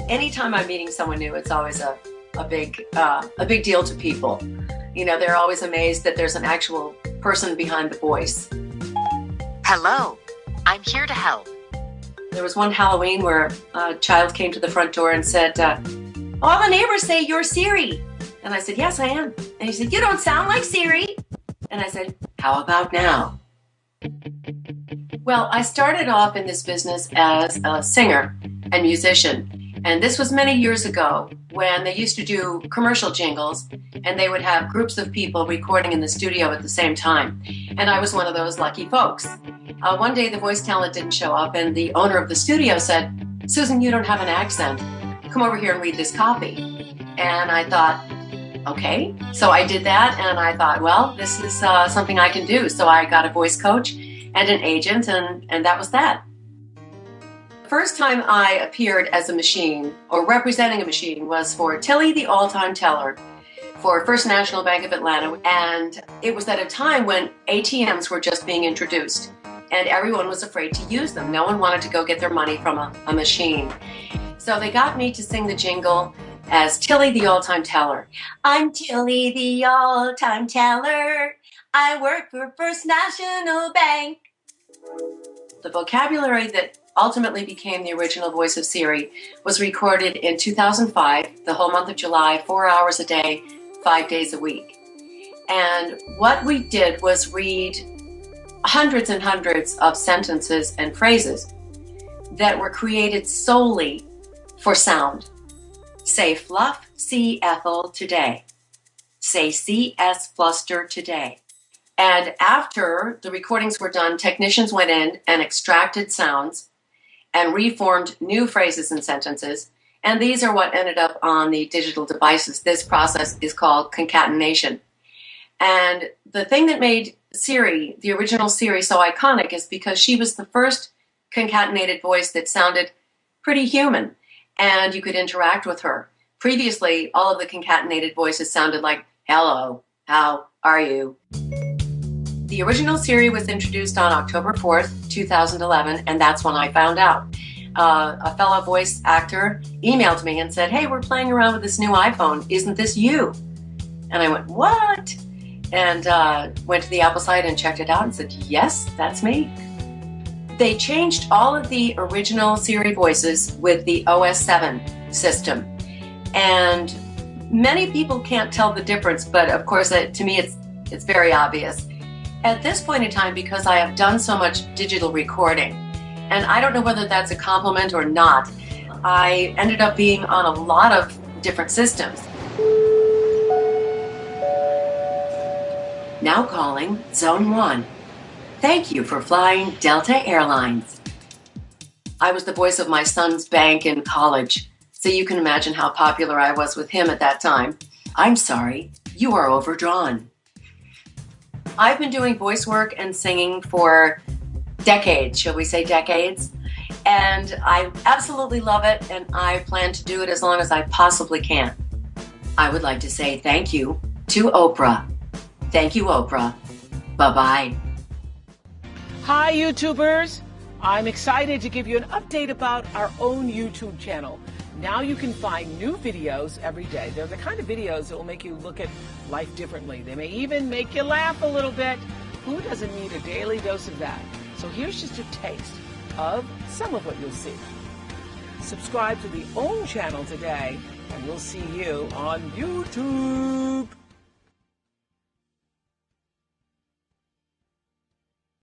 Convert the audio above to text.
anytime I'm meeting someone new, it's always a big deal to people. You know, they're always amazed that there's an actual person behind the voice. Hello, I'm here to help. There was one Halloween where a child came to the front door and said, all the neighbors say you're Siri. And I said, yes, I am. And he said, you don't sound like Siri. And I said, how about now? Well, I started off in this business as a singer and musician. And this was many years ago when they used to do commercial jingles and they would have groups of people recording in the studio at the same time. And I was one of those lucky folks. One day the voice talent didn't show up and the owner of the studio said, Susan, you don't have an accent. Come over here and read this copy. And I thought, okay. So I did that and I thought, well, this is something I can do. So I got a voice coach and an agent and that was that. First time I appeared as a machine or representing a machine was for Tilly the All-Time Teller for First National Bank of Atlanta, and it was at a time when ATMs were just being introduced and everyone was afraid to use them. No one wanted to go get their money from a machine. So they got me to sing the jingle as Tilly the All-Time Teller. I'm Tilly the All-Time Teller. I work for First National Bank. The vocabulary that ultimately became the original voice of Siri was recorded in 2005, the whole month of July, 4 hours a day, 5 days a week. And what we did was read hundreds and hundreds of sentences and phrases that were created solely for sound. Say fluff, see Ethel today. Say CS fluster today. And after the recordings were done, technicians went in and extracted sounds and reformed new phrases and sentences. And these are what ended up on the digital devices. This process is called concatenation. And the thing that made Siri, the original Siri, so iconic is because she was the first concatenated voice that sounded pretty human and you could interact with her. Previously, all of the concatenated voices sounded like, hello, how are you? The original Siri was introduced on October 4th, 2011, and that's when I found out. A fellow voice actor emailed me and said, hey, we're playing around with this new iPhone. Isn't this you? And I went, what? And went to the Apple site and checked it out and said, yes, that's me. They changed all of the original Siri voices with the OS 7 system. And many people can't tell the difference, but of course, to me, it's very obvious. At this point in time, because I have done so much digital recording, and I don't know whether that's a compliment or not, I ended up being on a lot of different systems. Now calling Zone 1. Thank you for flying Delta Airlines. I was the voice of my son's bank in college, so you can imagine how popular I was with him at that time. I'm sorry, you are overdrawn. I've been doing voice work and singing for decades, shall we say decades, and I absolutely love it, and I plan to do it as long as I possibly can. I would like to say thank you to Oprah. Thank you, Oprah. Bye-bye. Hi, YouTubers. I'm excited to give you an update about our own YouTube channel. Now you can find new videos every day. They're the kind of videos that will make you look at life differently. They may even make you laugh a little bit. Who doesn't need a daily dose of that? So here's just a taste of some of what you'll see. Subscribe to the OWN channel today, and we'll see you on YouTube.